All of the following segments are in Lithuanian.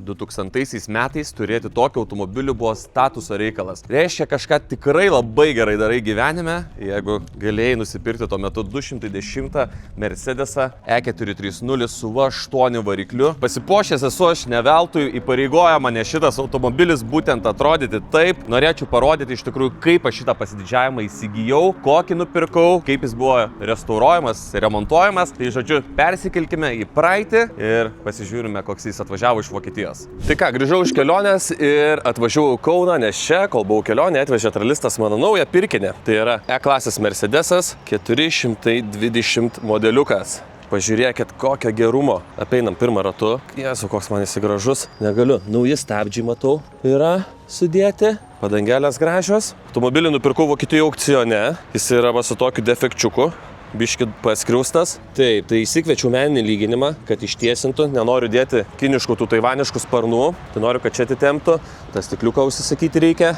2000 metais turėti tokį automobilį buvo statuso reikalas. Reiškia, kažką tikrai labai gerai darai gyvenime, jeigu galėjai nusipirkti tuo metu 210 Mercedesą E430 su V8 varikliu. Pasipuošęs esu aš ne veltui, įpareigoja mane šitas automobilis būtent atrodyti taip. Norėčiau parodyti iš tikrųjų, kaip aš šitą pasididžiavimą įsigijau, kokį nupirkau, kaip jis buvo restauruojamas, remontuojamas. Tai žodžiu, persikelkime į praeitį ir pasižiūrime, koks jis atvažiavo iš Vokietijos. Tai ką, grįžau iš kelionės ir atvažiavau Kauną, nes čia, kol buvau kelionė, atvežė tralistas mano naują pirkinį. Tai yra E-klasės Mercedesas 420 modeliukas. Pažiūrėkit, kokio gerumo. Apeinam pirmą ratu. Jėzu, koks man jis gražus. Negaliu. Nauji stabdžiai, matau, yra sudėti. Padangelės gražios. Automobilį nupirkau Vokietijoje aukcione. Jis yra va su tokiu defekčiuku. Biškit paskriaustas. Taip, tai įsikviečiau meninį lyginimą, kad ištiesintų. Nenoriu dėti kiniškų tų taivaniškų sparnų. Tai noriu, kad čia atitemptų. Tas stikliuką užsisakyti reikia.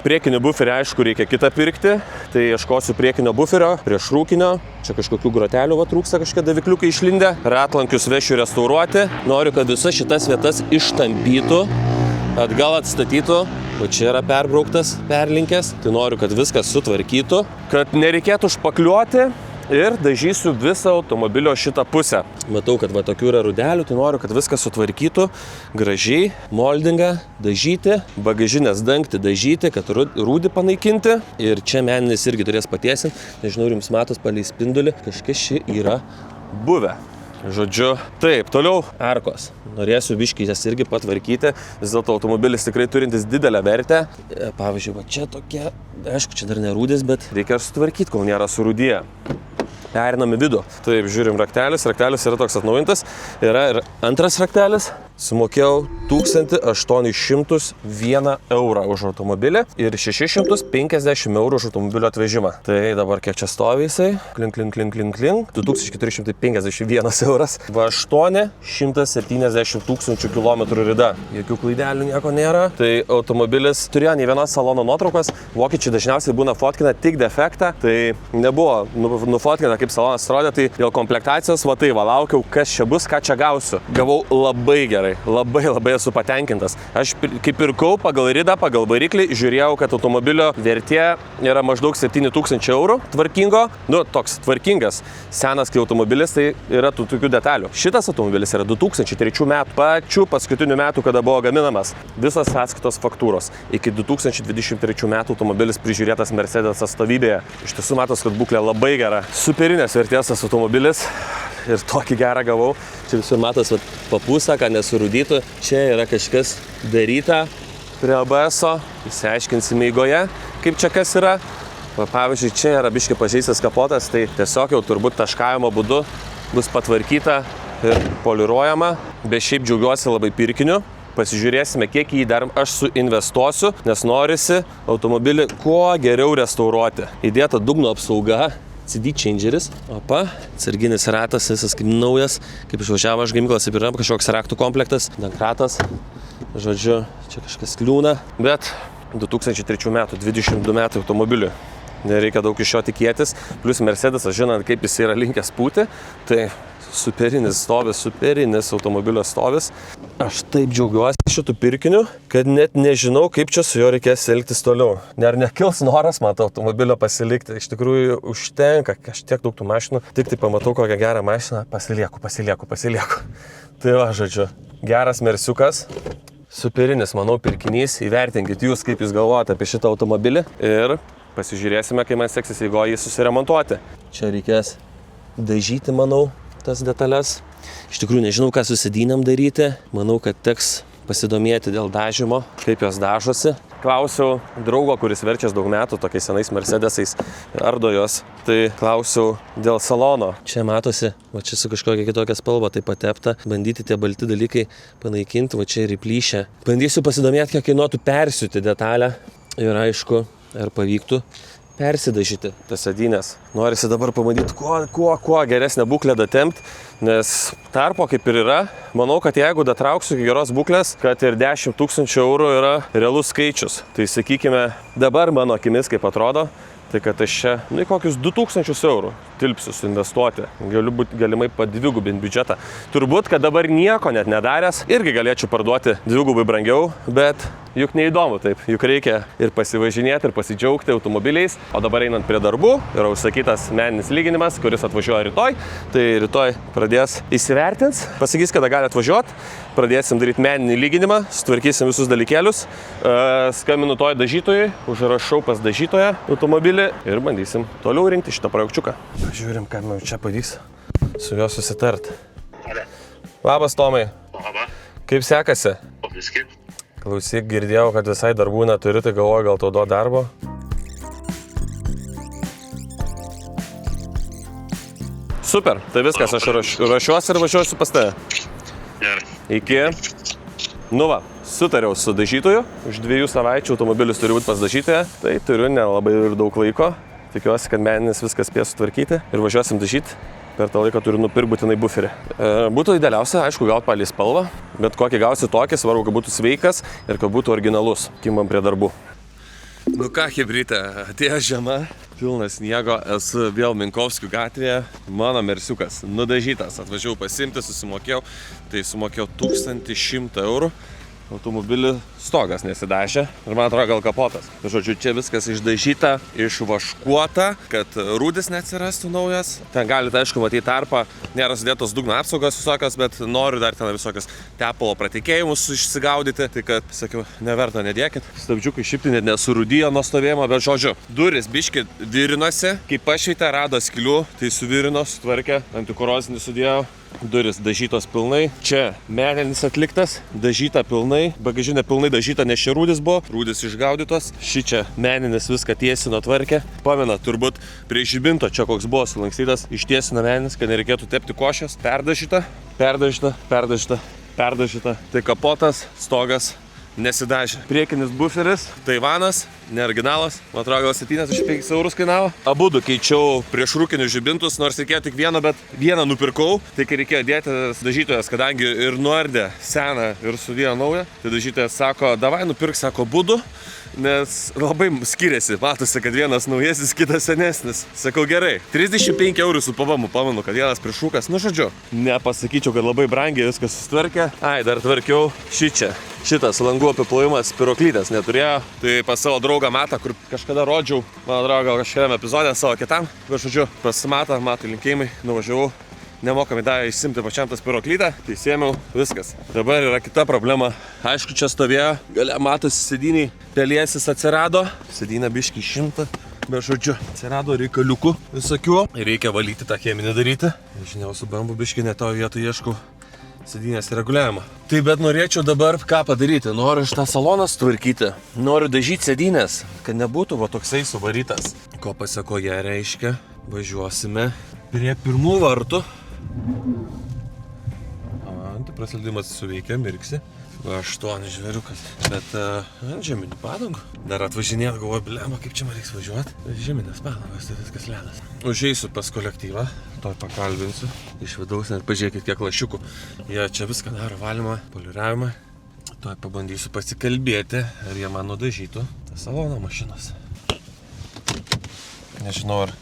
Priekinį buferį, aišku, reikia kitą pirkti. Tai ieškosiu priekinio buferio, prieš rūkinio. Čia kažkokių grotelių va trūksta, kažkokie davikliukai išlindę. Ratlankius vešiu restauruoti. Noriu, kad visas šitas vietas ištampytų, atgal atstatytų. O čia yra perbrauktas, perlinkęs. Tai noriu, kad viskas sutvarkytų, kad nereikėtų špakliuoti. Ir dažysiu visą automobilio šitą pusę. Matau, kad va tokių yra rudelių, tai noriu, kad viskas sutvarkytų, gražiai, moldingą dažyti, bagažinės dangtį dažyti, kad rūdį panaikinti. Ir čia meninis irgi turės patiesinti, nežinau, jums matos palei spindulį, kažkas čia yra buvę. Žodžiu, taip, toliau arkos. Norėsiu biškį jas irgi patvarkyti, vis dėlto automobilis tikrai turintis didelę vertę. Pavyzdžiui, va čia tokia, aišku, čia dar nerūdės, bet reikia sutvarkyti, kol nėra surūdyje. Perinam į vidų. Taip, žiūrim raktelis. Raktelis yra toks atnaujintas. Yra ir antras raktelis. Sumokėjau 1801 eurą už automobilį ir 650 eurų už automobilio atvežimą. Tai dabar kiek čia stovi jisai? Klink. 2451 euras. V8 170 tūkstančių kilometrų rida. Jokių klaidelių nieko nėra. Tai automobilis turėjo nei vienos salono nuotraukos. Vokiečiai dažniausiai būna fotkina tik defektą. Tai nebuvo nufotkina, kaip salonas atrodė. Tai dėl komplektacijos, va tai, laukiau, kas čia bus, ką čia gausiu. Gavau labai gerai. Labai esu patenkintas. Aš kaip pirkau pagal ridą, pagal variklį, žiūrėjau, kad automobilio vertė yra maždaug 7000 eurų tvarkingo. Nu, toks tvarkingas. Senas kai automobilis, tai yra tų tokių detalių. Šitas automobilis yra 2003 metų, pačių paskutinių metų, kada buvo gaminamas. Visos sąskaitos faktūros. Iki 2023 metų automobilis prižiūrėtas Mercedes atstovybėje. Iš tiesų matos, kad būklė labai gera. Superinės vertės tas automobilis. Ir tokį gerą gavau. Čia visur matos papūsą, kad nesurūdytų. Čia yra kažkas daryta prie ABS-o. Įsiaiškinsime eigoje, kaip čia kas yra. Pavyzdžiui, čia yra biškai pažeistas kapotas, tai tiesiog jau turbūt taškavimo būdu bus patvarkyta ir poliruojama. Bet šiaip džiaugiuosi labai pirkiniu. Pasižiūrėsime, kiek jį dar aš suinvestuosiu, nes norisi automobilį kuo geriau restauruoti. Įdėta dugno apsauga. CD changeris, opa, atsarginis ratas, visas kaip naujas, kaip išvažiavo iš gamyklos, taip yra kažkoks raktų komplektas, dankratas, žodžiu, čia kažkas kliūna, bet 2003 metų, 22 metų automobilių, nereikia daug iš jo tikėtis, plus Mercedesas, žinant, kaip jis yra linkęs pūti, tai superinis automobilio stovis. Aš taip džiaugiuosi šitų pirkiniu, kad net nežinau, kaip čia su juo reikės elgtis toliau. Ar nekils noras man to automobilio pasilikti. Iš tikrųjų užtenka, aš tiek daug tų mašinų, tik tai pamatau kokią gerą mašiną, pasilieku. Tai va, žodžiu, geras mersiukas, superinis, manau, pirkinys. Įvertinkit jūs, kaip jūs galvojate apie šitą automobilį ir pasižiūrėsime, kai man seksis eigoje jį susiremontuoti. Čia reikės dažyti, manau, tas detalės. Iš tikrųjų nežinau, ką susidynėm daryti. Manau, kad teks pasidomėti dėl dažymo, kaip jos dažosi. Klausiau draugo, kuris verčias daug metų tokiais senais Mercedesais, ardo jos. Tai klausiau dėl salono. Čia matosi, va čia su kažkokia kitokia spalva tai patepta. Bandyti tie balti dalykai panaikinti, va čia ir įplyšę. Bandysiu pasidomėti, kiek kainuotų persiūti detalę. Ir aišku, ar pavyktų persidažyti tas sėdynės. Norisi dabar pamatyti, kuo geresnę būklę datempt, nes tarpo kaip ir yra. Manau, kad jeigu datrauksiu iki geros būklės, kad ir 10 000 eurų yra realus skaičius. Tai sakykime, dabar mano akimis kaip atrodo, tai kad aš čia, kokius 2000 eurų tilpsiu suinvestuoti. Galiu galimai padvigubinti biudžetą. Turbūt, kad dabar nieko net nedaręs, irgi galėčiau parduoti dvigubai brangiau, bet juk neįdomu taip. Juk reikia ir pasivažinėti, ir pasidžiaugti automobiliais. O dabar einant prie darbų, yra užsakytas meninis lyginimas, kuris atvažiuoja rytoj. Tai rytoj pradės įsivertins, pasakys, kada gali atvažiuoti. Pradėsim daryti meninį lyginimą, sutvarkysim visus dalykėlius. Skambinu toj dažytojui, užrašau pas dažytoją automobilį ir bandysim toliau rinkti šitą projekčiuką. Žiūrim, ką man čia pavyks su juo susitart. Labas, Tomai. Labas. Kaip sekasi? Viski. Klausyk, girdėjau, kad visai darbų neturi, tai galvoju, gal tau duot darbo. Super, tai viskas, aš ruošiuosi ir važiuosiu pas tave. Gerai. Iki. Nu va, sutariau su dažytoju. Už 2 savaičių automobilis turi būti pas dažytoją. Tai turiu nelabai ir daug laiko. Tikiuosi, kad meninis viskas spės sutvarkyti ir važiuosim dažyti. Per tą laiką turiu nupirkti būtinai buferį. Būtų idealiausia, aišku, gauti palei spalvą, bet kokį gausi tokį, svarbu, kad būtų sveikas ir kad būtų originalus. Kimam prie darbų. Nu ką, chebrytė, atėjo žiema, pilnas sniego, esu vėl Minkovskių gatvėje, mano mersiukas nudažytas, atvažiavau pasimti, susimokėjau, tai sumokėjau 1100 eurų. Automobilį stogas nesidažė ir man atrodo gal kapotas. Žodžiu, čia viskas išdažyta, išvaškuota, kad rūdis neatsirastų naujas. Ten galite, aišku, matyti tarpą, nėra sudėtos dugno apsaugos visokios, bet noriu dar ten visokios tepalo pratekėjimus išsigaudyti. Tai kad, sakiau, neverta, nedėkit. Stabdžiukai šiaip net nesurūdijo nuo stovėjimo, bet žodžiu, duris biški virinosi, kai pašveitė, rado skilių, tai suvirino, sutvarkė, antikorozinį sudėjo. Duris dažytos pilnai, čia meninis atliktas, dažyta pilnai, bagažinė pilnai dažyta, nes čia rūdis buvo, rūdis išgaudytos, šičia meninis viską tiesino tvarkė, pamena, turbūt prie žibinto čia koks buvo sulankstytas, ištiesino meninis, kad nereikėtų tepti košės, perdažyta, tai kapotas, stogas nesidažė. Priekinis buferis, Taivanas, neoriginalas, man atrodo, gal 75 eurus kainavo. Abudu keičiau prieš rūkinius žibintus, nors reikėjo tik vieno, bet vieną nupirkau. Tai kai reikėjo dėti dažytojas, kadangi ir nuardė seną ir sudėjo naują, tai dažytojas sako, davai nupirk, sako, abudu, nes labai skiriasi. Matosi, kad vienas naujesnis, kitas senesnis. Sakau, gerai, 35 eurų su PVM, pamenu, kad vienas prieš rūkas. Nu, žodžiu, nepasakyčiau, kad labai brangiai viskas sustvarkė. Ai, dar tvarkiau šitas langų apiplovimas piroklytės neturėjo. Tai pas savo draugą Matą, kur kažkada rodžiau, man atrodo, gal kažkuriame epizode savo kitam. Bet žodžiu, pas Matą, Matui linkėjimai, nuvažiavau. Nemokamai davė išsimti pačiam tas piroklytę, tai sėmiau, viskas. Dabar yra kita problema. Aišku, čia stovėjo, galia matosi sėdyniai, pelėsis atsirado. Sėdynė biški išimta, bet žodžiu, atsirado reikaliukų visokių. Reikia valyti tą cheminį daryti. Žinau, su bambu biški ne to vietų ieškau sėdynės reguliavimo. Tai bet norėčiau dabar ką padaryti. Noriu šitą saloną sutvarkyti. Noriu dažyti sėdynės, kad nebūtų va toksai suvarytas. Ko pasekoje reiškia, važiuosime prie pirmų vartų. Tai prasildimas suveikia, mirksi. 8 žvėriukas. Bet ant žeminių padangų. Dar atvažinėt, galvoju, blemba, kaip čia man reiks važiuoti. Žeminės padangos, tai viskas ledas. Užeisiu pas kolektyvą, toj pakalbinsiu. Iš vidaus net pažiūrėkit, kiek lašiukų. Jie čia viską daro, valymą, poliravimą. Toj pabandysiu pasikalbėti, ar jie man nudažytų tą saloną mašinos. Nežinau, ar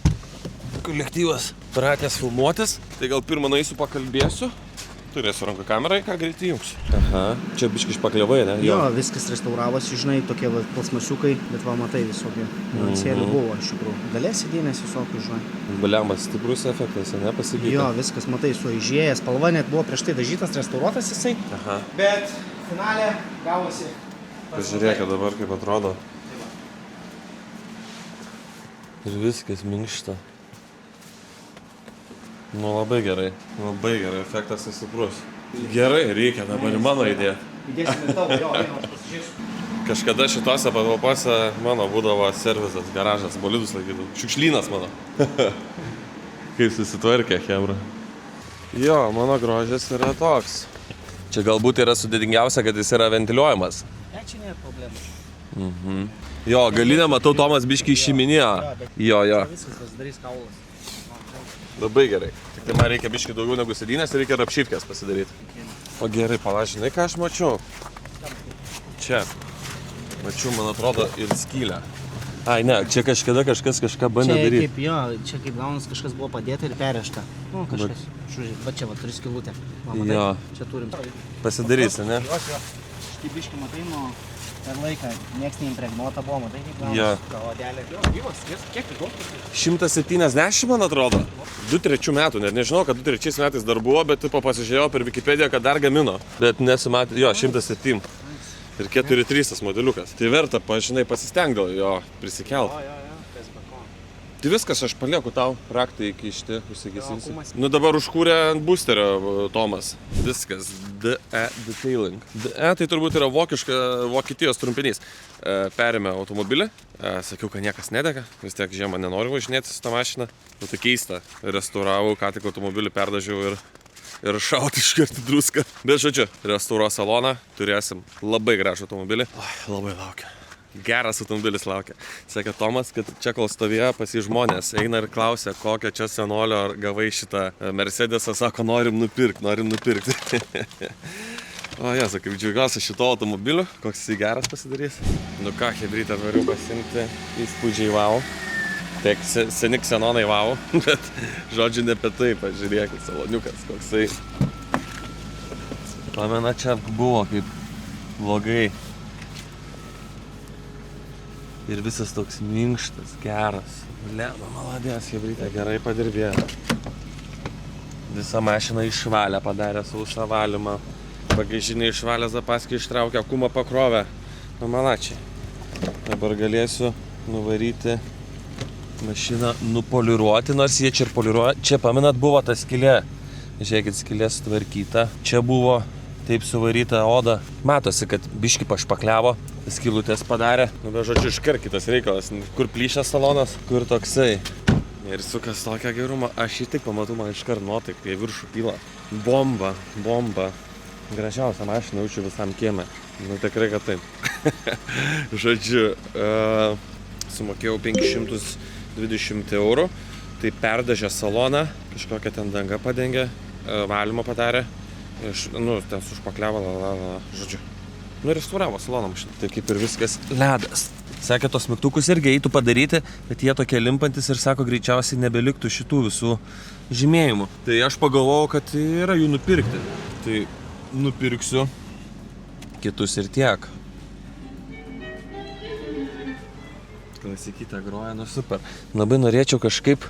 kolektyvas pratęs filmuotis, tai gal pirmą nueisiu pakalbėsiu. Turėsiu rankų kamerą, ką greitai jungsiu. Aha, čia biškai išpaklevai, ne? Jo, viskas restauravosi, žinai, tokie plasmasiukai, bet va matai visokie. Sėlių buvo iš tikrųjų. Galės sėdynės visokių, žinai. Baliamas, stiprus efektas, ne, pasikeitė? Jo, viskas, matai, suaižėjęs, spalva net buvo prieš tai dažytas, restauruotas jisai. Aha. Bet finale gavosi. Pažiūrėkit dabar, kaip atrodo. Ir viskas minkšta. Nu, labai gerai, efektas stiprus. Gerai, reikia dabar mano idėja. Įdėsime tavo, jo, aš pasižiūrėsiu. Kažkada šitose patalpose mano būdavo servizas, garažas, bolidus laikydavau. Šiukšlynas mano. Kaip susitvarkė, chebra. Jo, mano grožis yra toks. Čia galbūt yra sudėtingiausia, kad jis yra ventiliuojamas. Ne, čia nėra problemų. Jo, galinę matau, Tomas biškai išiminėjo. Jo. Viskas pasidarys kaulas. Labai gerai. Tik tai man reikia biškai daugiau negu sėdynės ir reikia ir apšytkės pasidaryti. O gerai, palažinai, ką aš mačiau? Čia. Mačiau, man atrodo, ir skylę. Ai, ne, čia kažkada kažką bandė daryti. Čia kaip gaunas kažkas buvo padėta ir perėšta. Nu, kažkas. Va čia, va, turi skylutę. Jo. Čia turim. Pasidarysi, ne? Jo. Štai biškai matai, nu, per laiką nieks neimpregnuota buvo, matai, kaip gaunas. Jo. Kavadelė. Jo, gyvas, kiek tai daug? 170, man atrodo. 2-3 metų, net nežinau, kad 2-3 metais dar buvo, bet tipo pasižiūrėjau per Wikipediją, kad dar gamino. Bet nesumatė, jo, 107. Ir 4.3 tas modeliukas. Tai verta, žinai, pasistengdėl jo prisikelt. Jo, kas be ko. Tai viskas, aš palieku tau raktą įkišti, užsigesinsi. Nu dabar užkūrė ant boosterio Tomas. Viskas. DE Detailing. DE tai turbūt yra Vokietijos trumpinys. Perėmė automobilį. Sakiau, kad niekas nedega. Vis tiek žiemą nenoriu važinėti su tą mašiną. Nu tai keista. Restauravau, ką tik automobilį perdažiau ir šauti iškirti druską. Bet žodžiu, restauruos saloną, turėsim labai gražų automobilį. Labai laukia. Geras automobilis laukia. Sakė Tomas, kad čia kol stovėjo pas jį žmonės, eina ir klausia, kokią čia senolio ar gavai šitą Mercedesą, sako, norim nupirkti. O jesu, kaip džiaugiuosi šito automobiliu, koks jis geras pasidarys. Nu ką, hebrytą noriu pasimti, įspūdžiai wow. Tiek seni ksenonai wow, bet žodžiu ne apie tai, pažiūrėkit, saloniukas koksai. Pamena, čia buvo kaip blogai. Ir visas toks minkštas, geras. Lema, maladės, hebrytė, gerai padirbėjo. Visą mašiną išvalę padarė, sausą valymą. Bagažinį išvalę, zapaskį ištraukė, kumą pakrovę. Nu, malačiai. Dabar galėsiu nuvaryti mašiną, nupoliruoti, nors jie čia ir poliruoja. Čia, pamenat, buvo ta skylė. Žiūrėkit, skylė sutvarkyta. Čia buvo taip suvaryta oda. Matosi, kad biški pašpakliavo, skylutės padarė. Nu, bet žodžiu, iškart kitas reikalas. Kur plyšęs salonas, kur toksai. Ir sukas tokia gerumą. Aš jį tik pamatau, man iškart nuotaik, kai viršų pila. Bomba. Gražiausia mašina jaučiu visam kieme. Nu, tikrai, kad taip. Žodžiu, sumokėjau 520 eurų. Tai perdažė saloną, kažkokią ten dangą padengė, valymą padarė. Nu, ten sušpakliavo, žodžiu. Nu, restauravo saloną mašiną. Tai kaip ir viskas ledas. Sakė, tos mygtukus irgi eitų padaryti, bet jie tokie limpantis ir sako, greičiausiai nebeliktų šitų visų žymėjimų. Tai aš pagalvojau, kad yra jų nupirkti. Tai nupirksiu kitus ir tiek. Klasikytę groja, nu super. Labai norėčiau kažkaip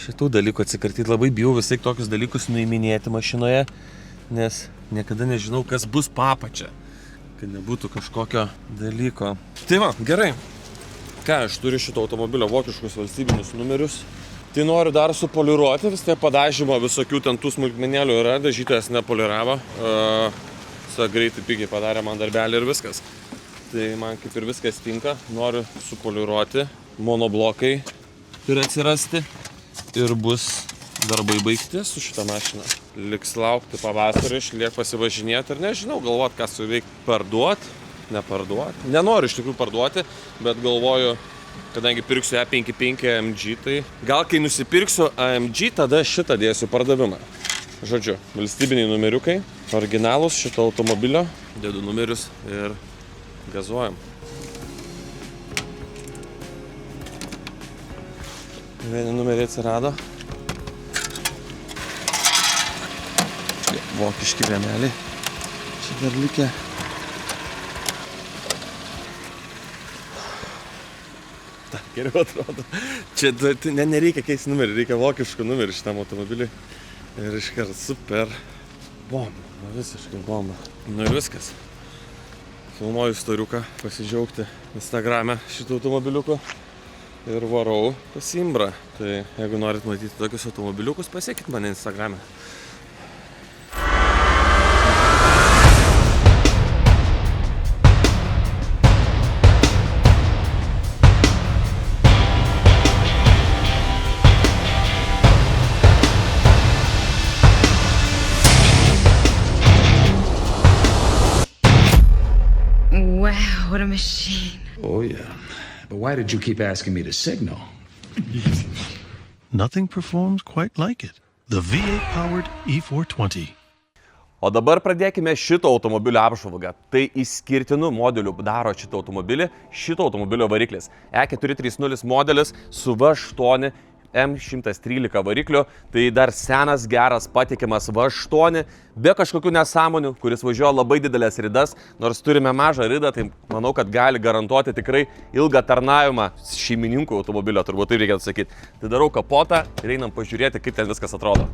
šitų dalykų atsikartyti. Labai bijau visai tokius dalykus nuiminėti mašinoje, nes niekada nežinau, kas bus papačia, kad nebūtų kažkokio dalyko. Tai va, gerai. Ką, aš turiu šito automobilio vokiškus valstybinius numerius. Tai noriu dar supoliruoti, vis tiek padažymo visokių ten tų smulkmenėlių yra, dažytojas nepoliravo. Greitai pigiai padarė man darbelį ir viskas. Tai man kaip ir viskas tinka, noriu supoliruoti, monoblokai turi atsirasti ir bus darbai baigti su šitą mašiną. Liks laukti pavasarį, išliek pasivažinėti ir nežinau, galvot, ką suveikti, parduoti, neparduoti. Nenoriu iš tikrųjų parduoti, bet galvoju, kadangi pirksiu E55 AMG, tai gal kai nusipirksiu AMG, tada šitą dėsiu pardavimą. Žodžiu, valstybiniai numeriukai, originalus šito automobilio, dedu numerius ir gazuojam. Vieni numeriai atsirado. Vokiški vieneliai. Čia dar likę. Ta, geriau atrodo. Čia nereikia keisti numerį, reikia vokiškų numerį šitam automobiliui. Ir iškart super. Bomba, visiškai bomba. Nu ir viskas. Filmuoju istoriuką, pasidžiaugti Instagrame šitą automobiliuką ir varau pas Imbrą. Tai jeigu norit matyti tokius automobiliukus, pasiekit mane Instagrame. Wow, what a machine. Oh, yeah. But why did you keep asking me to signal? Nothing performs quite like it. The V8-powered E420. O dabar pradėkime šito automobilio apžvalgą. Tai išskirtinų modelių daro šitą automobilį. Šito automobilio variklis E430 modelis su V8 M113 varikliu. Tai dar senas, geras, patikimas V8, be kažkokių nesąmonių, kuris važiuoja labai didelės ridas. Nors turime mažą ridą, tai manau, kad gali garantuoti tikrai ilgą tarnavimą šeimininkų automobilio, turbūt taip reikėtų sakyti. Tai darau kapotą ir einam pažiūrėti, kaip ten viskas atrodo.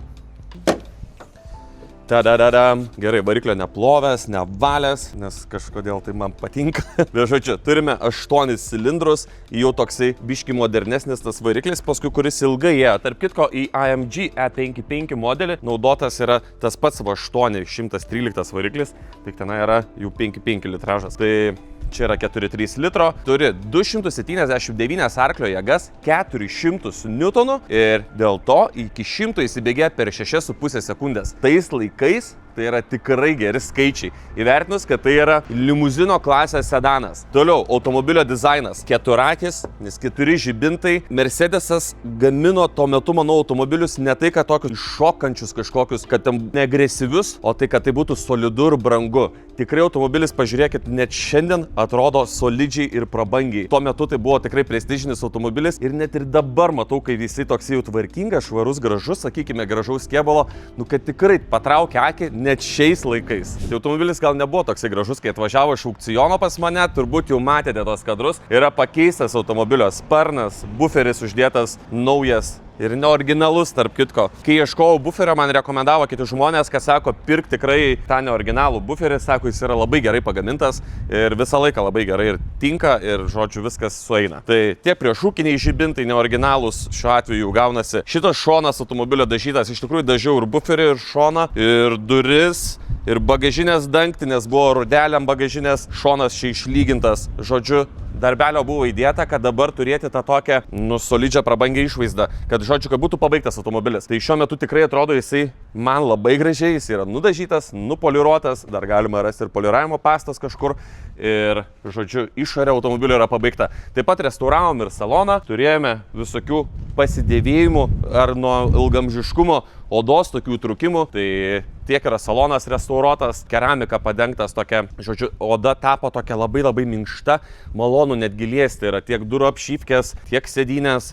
Tadadadam. Gerai, variklio neplovęs, nevalęs, nes kažkodėl tai man patinka. Bet žodžiu, turime 8 cilindrus, jau toksai biški modernesnis tas variklis, paskui kuris ilgai ėjo. Tarp kitko, į AMG E55 modelį naudotas yra tas pats V8 113 variklis, tik tenai yra jau 5,5 litražas. Tai čia yra 4,3 litro, turi 279 arklio jėgas, 400 newtonų ir dėl to iki 100 įsibėgė per 6,5 sekundės. Tais laikais tai yra tikrai geri skaičiai. Įvertinus, kad tai yra limuzino klasės sedanas. Toliau, automobilio dizainas. Keturakis, nes 4 žibintai. Mercedesas gamino tuo metu, manau, automobilius ne tai, kad tokius šokančius kažkokius, kad tam neagresyvius, o tai, kad tai būtų solidu ir brangu. Tikrai automobilis, pažiūrėkit, net šiandien atrodo solidžiai ir prabangiai. Tuo metu tai buvo tikrai prestižinis automobilis ir net ir dabar matau, kai visi toks jau tvarkingas, švarus, gražus, sakykime, gražaus kėbalo, nu, kad tikrai patraukia akį net šiais laikais. Tai automobilis gal nebuvo toksai gražus, kai atvažiavo iš aukciono pas mane, turbūt jau matėte tos kadrus. Yra pakeistas automobilio sparnas, buferis uždėtas naujas. Ir neoriginalus, tarp kitko. Kai ieškojau buferio, man rekomendavo kiti žmonės, kad sako, pirk tikrai tą neoriginalų buferį, sako, jis yra labai gerai pagamintas ir visą laiką labai gerai ir tinka ir, žodžiu, viskas sueina. Tai tie priešrūkiniai žibintai neoriginalūs šiuo atveju gaunasi. Šitas šonas automobilio dažytas, iš tikrųjų dažiau ir buferį, ir šoną, ir duris, ir bagažinės dangtį, nes buvo rudeliam bagažinės, šonas čia išlygintas. Žodžiu, darbelio buvo įdėta, kad dabar turėti tą tokią, solidžią prabangią išvaizdą, kad, žodžiu, kad būtų pabaigtas automobilis. Tai šiuo metu tikrai atrodo jisai man labai gražiai, jis yra nudažytas, nupoliruotas, dar galima rasti ir poliravimo pastas kažkur ir, žodžiu, išorė automobilio yra pabaigta. Taip pat restauravom ir saloną, turėjome visokių pasidėvėjimų ar nuo ilgamžiškumo odos tokių trūkimų, tai tiek yra salonas restauruotas, keramika padengtas tokia, žodžiu, oda tapo tokia labai labai minkšta, malonu netgi liesti, yra tiek durų apšypkės, tiek sėdynės,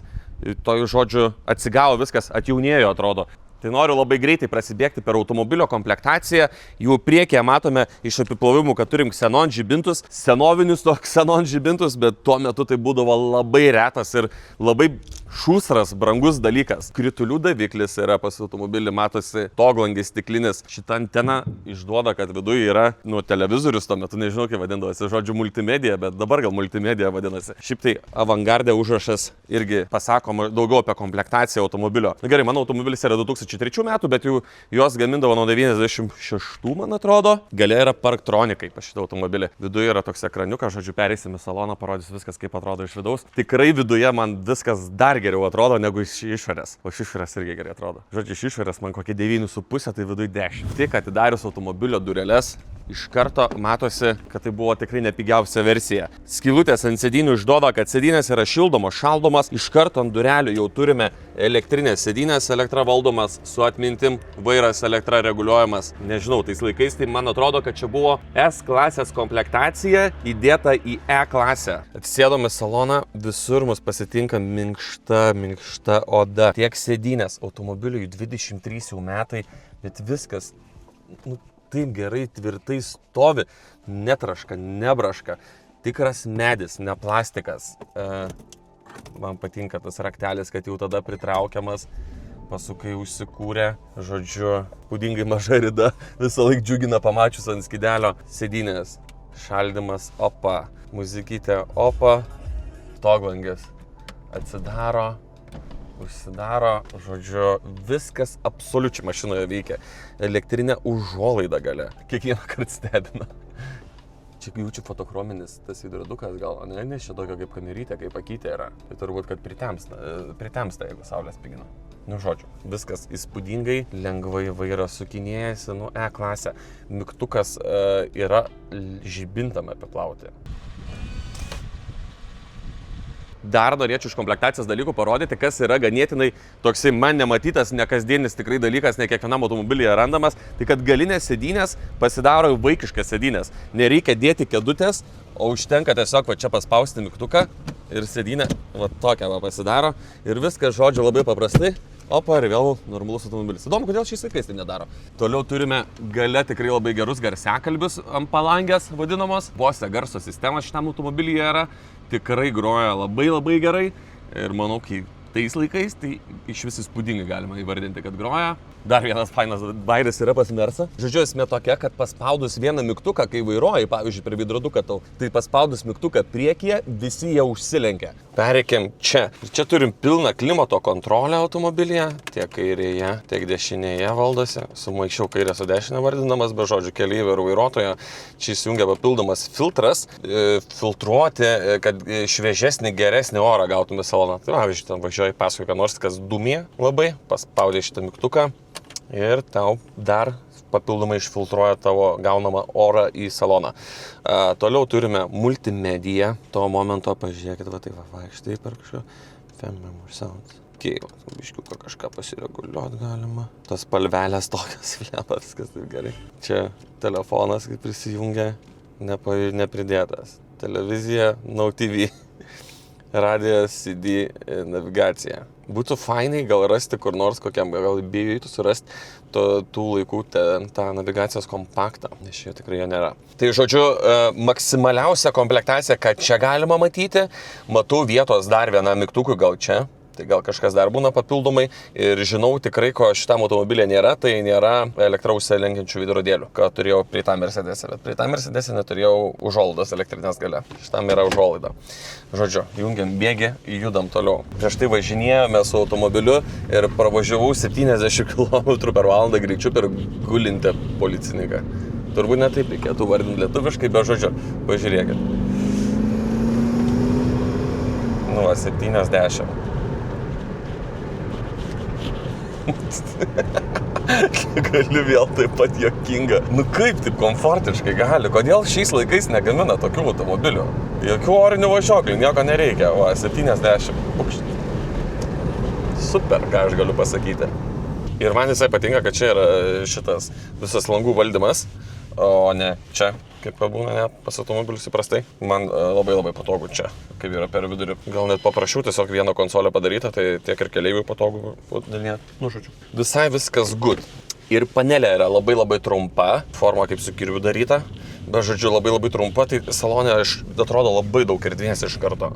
to žodžiu, atsigavo viskas, atjaunėjo atrodo. Tai noriu labai greitai prasibėgti per automobilio komplektaciją. Jų priekyje matome iš apiplovimų, kad turim xenon žibintus, senovinius xenon žibintus, bet tuo metu tai būdavo labai retas ir labai šūsras, brangus dalykas. Kritulių daviklis yra pas automobilį, matosi toglangis stiklinis. Šitą anteną išduoda, kad viduje yra, televizorius tuo metu, nežinau, kaip vadindavosi, žodžiu, multimedija, bet dabar gal multimedija vadinasi. Šiaip tai avangardė užrašas irgi pasako daugiau apie komplektaciją automobilio. Na gerai, mano automobilis yra 2003 metų, bet juos gamindavo nuo 96, man atrodo. Gale yra parktronikai pas šitą automobilį. Viduje yra toks ekraniukas, žodžiu, pereisim į saloną, parodys viskas, kaip atrodo iš vidaus. Tikrai viduje man viskas dar geriau atrodo negu iš išorės. O iš išorės irgi gerai atrodo. Žodžiu, iš išorės man kokie 9,5, tai viduje 10. Tik atidarius automobilio dureles, iš karto matosi, kad tai buvo tikrai nepigiausia versija. Skylutės ant sėdynių išduoda, kad sėdynės yra šildomos, šaldomas. Iš karto ant durelių jau turime elektrinės sėdynės, elektra valdomas, su atmintim, vairas elektra reguliuojamas. Nežinau, tais laikais tai man atrodo, kad čia buvo S klasės komplektacija įdėta į E klasę. Atsisėdome saloną, visur mus pasitinka minkšta oda. Tiek sėdynės, automobiliui 23 jau metai, bet viskas, taip gerai, tvirtai stovi, netraška, nebraška. Tikras medis, ne plastikas. Man patinka tas raktelis, kad jau tada pritraukiamas, pasukai užsikūrė, žodžiu, pūdingai maža rida, visą laik džiugina pamačius ant skidelio. Sėdynės, šaldymas, opa, muzikytė, opa, toglangis atsidaro, užsidaro, žodžiu, viskas absoliučiai mašinoje veikia. Elektrinė užuolaida gale, kiekvieną kartą stebina. Čia jaučiu fotochrominis tas veidrodukas gal, ne čia tokio kaip kamerytė, kaip akytė yra. Tai turbūt, kad pritemsta, jeigu saulės pigina. Žodžiu, viskas įspūdingai, lengvai vairas sukinėjasi, E klasė. Mygtukas yra žibintam apiplauti. dar norėčiau iš komplektacijos dalykų parodyti, kas yra ganėtinai toksai man nematytas, nekasdienis tikrai dalykas, ne kiekvienam automobilyje randamas, tai kad galinės sėdynės pasidaro vaikiškas sėdynės. Nereikia dėti kėdutės, o užtenka tiesiog va čia paspausti mygtuką ir sėdynė va tokia va pasidaro ir viskas, žodžiu, labai paprastai. Opa, ir vėl normalus automobilis. Įdomu, kodėl šiais laikais tai nedaro. Toliau turime gale tikrai labai gerus garsiakalbius ant palangės vadinamos. Bose garso sistema šitam automobilyje yra. Tikrai groja labai gerai. Ir manau, kai tais laikais, tai iš vis įspūdingai galima įvardinti, kad groja. Dar vienas fainas vairas yra pas Mersą. Žodžiu, esmė tokia, kad paspaudus vieną mygtuką, kai vairuoji, pavyzdžiui, per veidroduką tau, tai paspaudus mygtuką priekyje, visi jie užsilenkia. Pereikim čia. Čia turim pilną klimato kontrolę automobilyje, tiek kairėje, tiek dešinėje valdosi. Sumaišiau kairę su dešinė vardinamas, be žodžių keleivio ir vairuotojo. Čia įsijungia papildomas filtras, filtruoti, kad šviežesnį, geresnį orą gautume saloną. Tai pavyzdžiui, ten važiuoji paskui, ką nors, kas dūmė labai, paspaudė šitą mygtuką. Ir tau dar papildomai išfiltruoja tavo gaunamą orą į saloną. Toliau turime multimediją. Tuo momento pažiūrėkit, va tai va vaikštai per kažką. Memory sounds. Biškiuką kažką pasireguliuoti galima. Tas spalvelės tokios, flepa, viskas taip gerai. Čia telefonas, kaip prisijungia, nepridėtas. Televizija, Now TV. Radijas, CD, navigacija. Būtų fainai gal rasti kur nors kokiam, gal bijai surasti tų laikų tą navigacijos kompaktą, nes čia tikrai jo nėra. Tai žodžiu, maksimaliausia komplektacija, ką čia galima matyti, matau vietos dar vienam mygtukui gal čia. Tai gal kažkas dar būna papildomai ir žinau tikrai, ko šitam automobilė nėra, tai nėra elektraus lenkiančių veidrodėlių, ką turėjau prie tą Mercedesą, bet prie tą Mercedesą neturėjau užuolaidos elektrinės gale. Šitam yra užuolaida. Žodžiu, jungiam bėgį, judam toliau. Prieš tai važinėjome su automobiliu ir pravažiavau 70 km per valandą greičiu per gulintę policininką. Turbūt netaip reikėtų vardinti lietuviškai, be žodžio. Pažiūrėkit. Nu, 70. Gali vėl taip pat juokinga. Nu kaip taip komfortiškai gali? Kodėl šiais laikais negamina tokių automobilių? Jokių orinių važiuoklių, nieko nereikia. O, 70. Pukšt. Super, ką aš galiu pasakyti. Ir man visai patinka, kad čia yra šitas visas langų valdymas, o ne čia, kaip būna ne pas automobilius įprastai. Man labai patogu čia, kaip yra per vidurį. Gal net paprašiau tiesiog vieną konsolę padarytą, tai tiek ir keleiviui patogu padalinėti. Nu, žodžiu. Visai viskas good. Ir panelė yra labai trumpa, forma kaip su kirviu daryta. Bet žodžiu, labai trumpa, tai salone atrodo labai daug erdvės iš karto.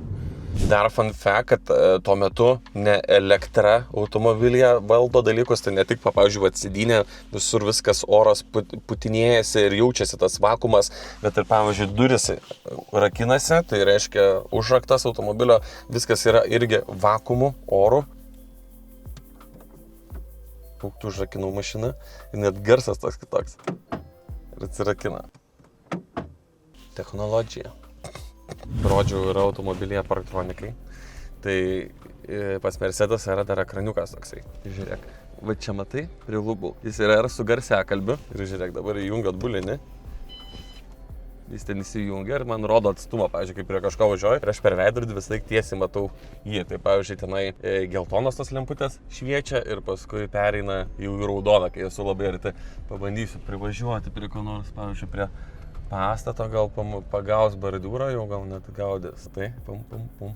Dar fun fact, kad tuo metu ne elektra automobilyje valdo dalykus, tai ne tik, pavyzdžiui, sėdynė, visur viskas oras putinėjasi ir jaučiasi tas vakumas, bet ir, pavyzdžiui, duris rakinasi, tai reiškia užraktas automobilio, viskas yra irgi vakumu, oru. Pauktų užrakinau mašiną ir net garsas toks kitoks. Ir atsirakina. Technologija. Rodžiau yra automobilyje parktronikai. Tai pas Mercedes yra dar ekraniukas toksai. Žiūrėk, va čia matai, prie lubų. Jis yra su garsiakalbiu. Ir žiūrėk, dabar įjungiu atbulinį. Jis ten įsijungia ir man rodo atstumą, pavyzdžiui, kaip prie kažko važiuoju. Ir aš per veidrodį visą laiką tiesiai matau jį. Tai pavyzdžiui, tenai geltonos tos lemputės šviečia ir paskui pereina jau į raudoną, kai esu labai arti. Pabandysiu privažiuoti prie ko nors, pavyzdžiui, prie pastato, gal pagaus bordiūrą, jau gal net gaudės. Tai, pum.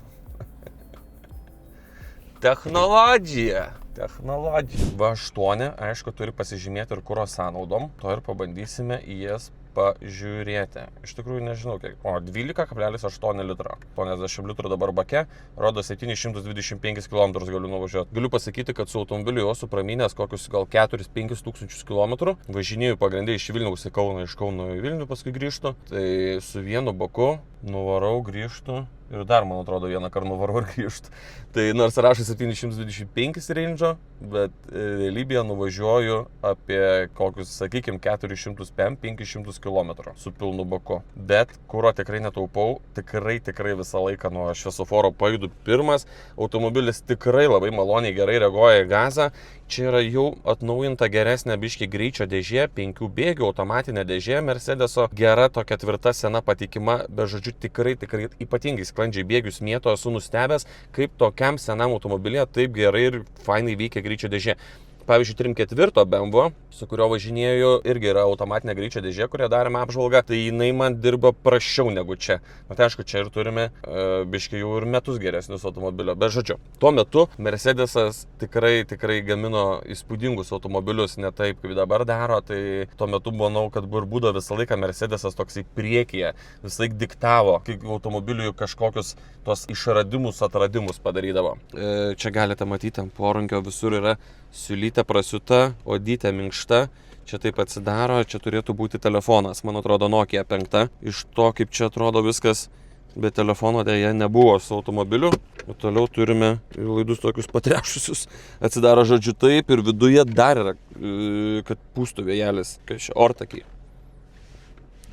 Technologija. V8, aišku, turi pasižymėti ir kuro sąnaudom. To ir pabandysime į jas pažiūrėti. Iš tikrųjų nežinau kiek. O, 12,8 litro. 80 litrų dabar bake, rodo 725 km galiu nuvažiuoti. Galiu pasakyti, kad su automobiliu jau esu praminęs kokius gal 4-5 tūkstančius km. Važinėjau pagrindai iš Vilniaus į Kauną, iš Kauno į Vilnių, paskui grįžtu. Tai su vienu baku nuvarau, grįžtu. Ir dar, man atrodo, vieną kartą nuvarau ir grįžtu. Tai nors rašo 725 range, bet realybėje nuvažiuoju apie kokius, sakykime, 400-500 km su pilnu baku. Bet kuro tikrai netaupau, tikrai visą laiką nuo šviesoforo pajudu pirmas. Automobilis tikrai labai maloniai gerai reaguoja į gazą čia yra jau atnaujinta geresnė biški greičio dėžė, 5 bėgių, automatinė dėžė Mercedeso, gera tokia tvirta, sena, patikima, bet žodžiu tikrai ypatingai sklandžiai bėgius mėto, esu nustebęs, kaip tokiam senam automobilėje taip gerai ir fainai veikia greičio dėžė. Pavyzdžiui, turim 4 BMW, su kurio važinėjau, irgi yra automatinė greičio dėžė, kurią darėme apžvalgą, tai jinai man dirba prasčiau negu čia. Bet aišku, čia ir turime biškai jau ir metus geresnius automobilio. Bet žodžiu, tuo metu Mercedesas tikrai gamino įspūdingus automobilius, ne taip kaip dabar daro, tai tuo metu manau, kad būdavo visą laiką Mercedesas toksai priekyje, visą laiką diktavo, kaip automobiliui kažkokius tos išradimus, atradimus padarydavo. Čia galite matyti, ant porankio visur yra siulytė prasiuta, odytė minkšta, čia taip atsidaro, čia turėtų būti telefonas, man atrodo Nokia 5. Iš to, kaip čia atrodo viskas, bet telefono dėja nebuvo su automobiliu. O toliau turime laidus tokius patrešusius, atsidaro žodžiu taip ir viduje dar yra, kad pūstų vėjelis, kai čia ortakiai.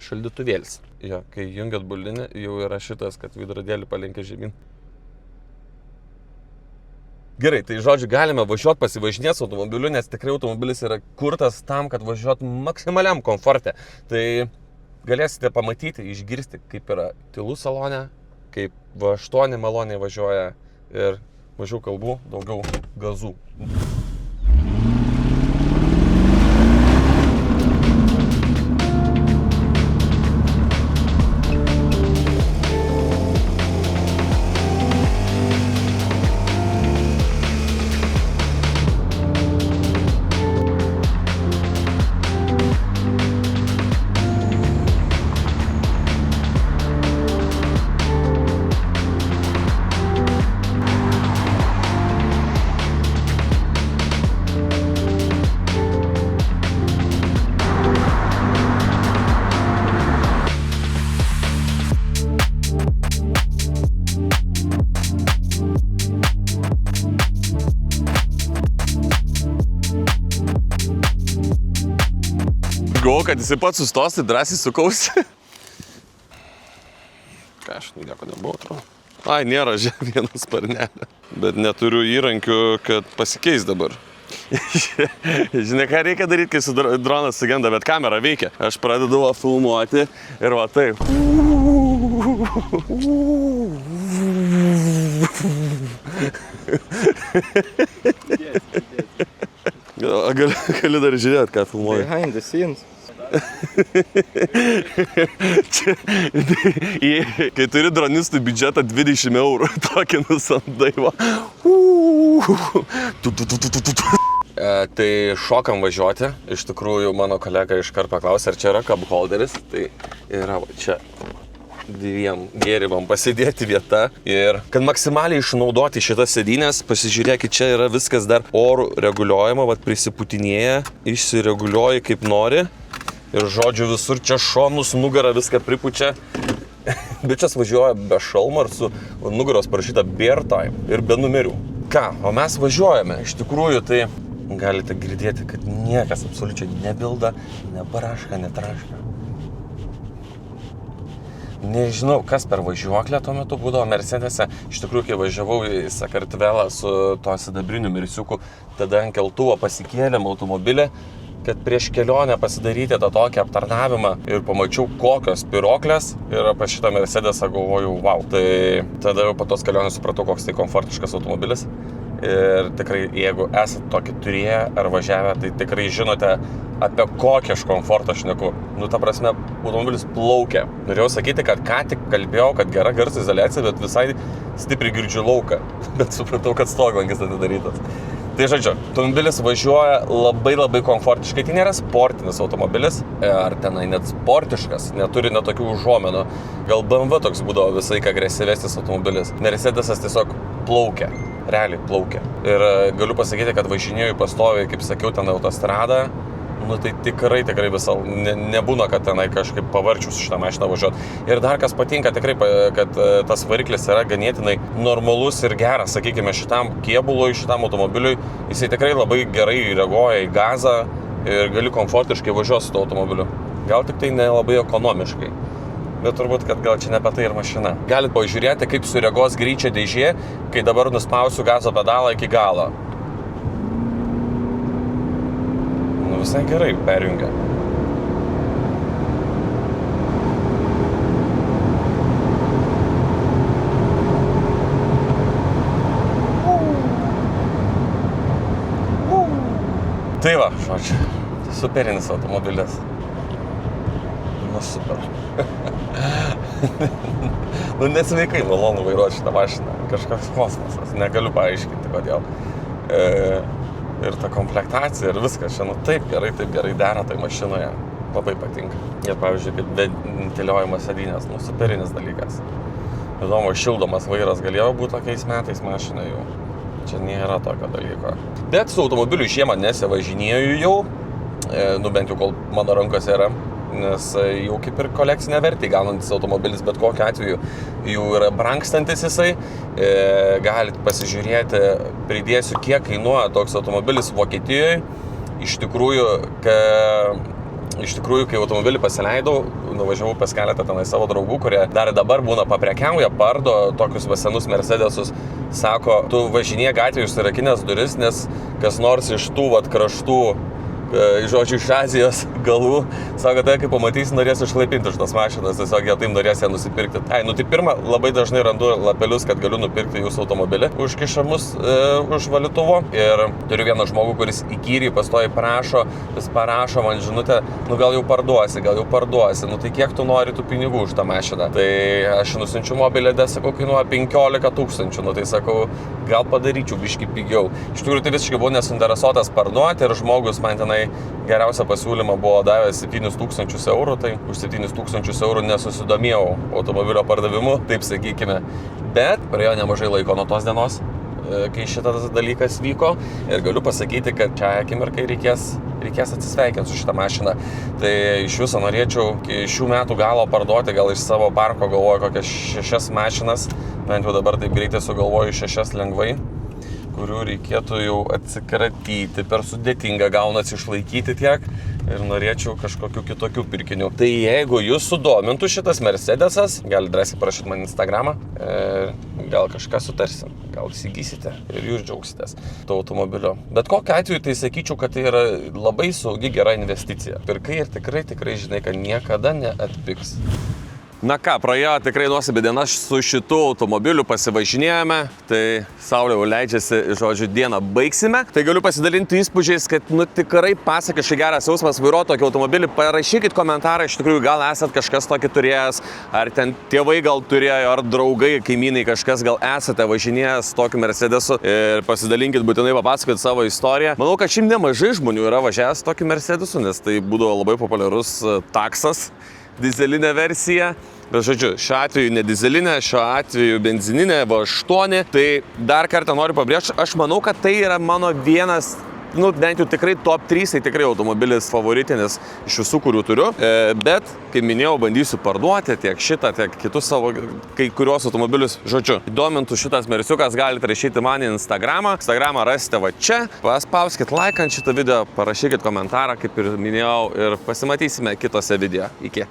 Šaldytuvėlis. Jo, kai jungiat bulinį, jau yra šitas, kad veidrodėlį palenkia žemyn. Gerai, tai žodžiu, galime važiuoti pasivažinėti su automobiliu, nes tikrai automobilis yra kurtas tam, kad važiuot maksimaliam komforte. Tai galėsite pamatyti, išgirsti, kaip yra tylu salone, kaip V8 maloniai važiuoja ir mažiau kalbų, daugiau gazų. Galvoju, kad jisai pats sustos, tai drąsiai sukausi. Ką, aš nieko nebuvo, atrodo. Ai, nėra vienas sparnelė. Bet neturiu įrankių, kad pasikeis dabar. Žinai, ką reikia daryti, kai su dronas sugenda, bet kamera veikia. Aš pradedu filmuoti ir va taip. Gali dar žiūrėti, ką filmuoji. Behind the scenes. Čia, kai turi dronistų biudžetą 20 eurų, tokį nusamdai va. Tai šokam važiuoti. Iš tikrųjų, mano kolega iškart paklausė, ar čia yra cup holderis. Tai yra va čia. Dviem gėrimam pasidėti vieta ir kad maksimaliai išnaudoti šitas sėdynės, pasižiūrėkit, čia yra viskas dar orų reguliuojama, vat prisiputinėja, išsireguliuoji kaip nori ir žodžiu visur čia šonus, nugarą viską pripučia. Bičias važiuoja be šalmo ir su nugaros parašyta bare time ir be numerių. Ką, o mes važiuojame, iš tikrųjų tai galite girdėti, kad niekas absoliučiai nebilda, nebaraška, netraška. Nežinau, kas per važiuoklę tuo metu būdavo Mercedese. Iš tikrųjų, kai važiavau į Sakartvelą su to sidabriniu mirsiuku, tada ant keltuvo pasikėlėm automobilį, kad prieš kelionę pasidaryti tą tokį aptarnavimą ir pamačiau kokios spiroklės ir apie šitą Mercedesą galvojau, wow. Tai tada jau po tos kelionės supratau, koks tai komfortiškas automobilis. Ir tikrai, jeigu esate tokį turėję ar važiavę, tai tikrai žinote, apie kokį aš komfortą šneku. Nu, ta prasme, automobilis plaukia. Norėjau sakyti, kad ką tik kalbėjau, kad gera garso izoliacija, bet visai stipriai girdžiu lauką. Bet supratau, kad stoglangis atidarytas. Tai žodžiu, automobilis važiuoja labai komfortiškai. Tai nėra sportinis automobilis, ar tenai net sportiškas, neturi net tokių užuomenų. Gal BMW toks būdavo visai agresyvesnis automobilis. Mercedesas tiesiog plaukia. Realiai plaukia. Ir galiu pasakyti, kad važinėjau pastoviai, kaip sakiau, ten autostradą. Nu tai tikrai visą, nebūna, kad tenai kažkaip pavarčiu su šitą mašiną važiuoti. Ir dar kas patinka tikrai, kad tas variklis yra ganėtinai normalus ir geras, sakykime, šitam kėbului, šitam automobiliui. Jisai tikrai labai gerai reaguoja į gazą ir gali komfortiškai važiuoti su to automobiliu. Gal tik tai nelabai ekonomiškai. Bet turbūt, kad gal čia ne apie tai ir mašina. Galit pažiūrėti, kaip sureagos greičio dėžė, kai dabar nuspausiu gazo pedalą iki galo. visai gerai perjungia. Tai va, žodžiu, superinis automobilis. Nu, super. Nu, nesveikai malonu vairuoti šitą mašiną. Kažkoks kosmosas, negaliu paaiškinti, kodėl. Ir ta komplektacija ir viskas čia, nu taip gerai dera tai mašinoje. Labai patinka. Ir pavyzdžiui, kaip ventiliuojamas sėdynės, nu, superinis dalykas. Įdomu, šildomas vairas galėjo būti tokiais metais mašinai jau. Čia nėra tokio dalyko. Bet su automobiliu žiemą nesivažinėju jau, nu bent jau kol mano rankose yra, nes jau kaip ir kolekcinę vertę gaunantis automobilis, bet kokiu atveju jau yra brangstantis jisai. Galit pasižiūrėti, pridėsiu, kiek kainuoja toks automobilis Vokietijoje. Iš tikrųjų, kai automobilį pasileidau, nuvažiavau pas keletą tenai savo draugų, kurie dar dabar būna paprekiauja, pardo tokius senus Mercedesus. Sako, tu važinėk gatvėje užsirakinęs duris, nes kas nors iš tų kraštų, žodžiu, iš Azijos galų, sako, tai kai pamatysi, norės išlaipinti iš tos mašinos, tiesiog jie taip norės ją nusipirkti. Nu tai pirma, labai dažnai randu lapelius, kad galiu nupirkti jūsų automobilį, užkišamus už valytuvo. Ir turiu vieną žmogų, kuris įkyriai pastoji prašo, jis parašo man žinutę, nu gal jau parduosi, nu tai kiek tu nori tų pinigų už tą mašiną. Tai aš nusinčiu mobilėdę, sakau, kainuoja 15 000, nu tai sakau, gal padaryčiau biškį pigiau. Iš tikrųjų, tai visiškai buvau nesuinteresuotas parduoti ir žmogus man tenai geriausią pasiūlymą buvo davęs 7 000 eurų, tai už 7 000 eurų nesusidomėjau automobilio pardavimu, taip sakykime. Bet praėjo nemažai laiko nuo tos dienos, kai šitas dalykas vyko ir galiu pasakyti, kad čia akimirkai reikės atsisveikinti su šitą mašiną. Tai iš viso norėčiau iki šių metų galo parduoti, gal iš savo parko galvoju kokias 6 mašinas, bent jau dabar taip greitai sugalvoju 6 lengvai, kurių reikėtų jau atsikratyti, per sudėtinga gaunasi išlaikyti tiek ir norėčiau kažkokių kitokių pirkinių. Tai jeigu jūs sudomintų šitas Mercedesas, gali drąsiai parašyti man Instagramą, gal kažką sutarsim, gal įsigysite ir jūs džiaugsitės to automobilio. Bet kokiu atveju tai sakyčiau, kad tai yra labai saugi gera investicija. Pirkai ir tikrai žinai, kad niekada neatpigs. Na ką, praėjo tikrai nuostabi diena su šitu automobiliu, pasivažinėjome, tai saulė jau leidžiasi, žodžiu, dieną baigsime. Tai galiu pasidalinti įspūdžiais, kad tikrai pasakiškai geras jausmas vairuoti tokį automobilį. Parašykit komentarą, iš tikrųjų gal esat kažkas tokį turėjęs, ar ten tėvai gal turėjo, ar draugai, kaimynai kažkas, gal esate važinėjęs tokiu Mercedesu ir pasidalinkit, būtinai papasakot savo istoriją. Manau, kad šiandien nemažai žmonių yra važiavęs tokiu Mercedesu, nes tai būdavo labai populiarus taksas, dizelinė versija. Bet žodžiu, šiuo atveju ne dizelinė, šiuo atveju benzininė V8. Tai dar kartą noriu pabrėžti, aš manau, kad tai yra mano vienas, bent jau tikrai top 3, tai tikrai automobilis favoritinis iš visų, kurių turiu. Bet, kaip minėjau, bandysiu parduoti tiek šitą, tiek kitus savo kai kurios automobilius. Žodžiu, įdomintų šitas mersiukas, galite rašyti man į Instagramą. Instagramą rasite va čia. Paspauskit like ant šitą video, parašykit komentarą, kaip ir minėjau, ir pasimatysime kitose video. Iki.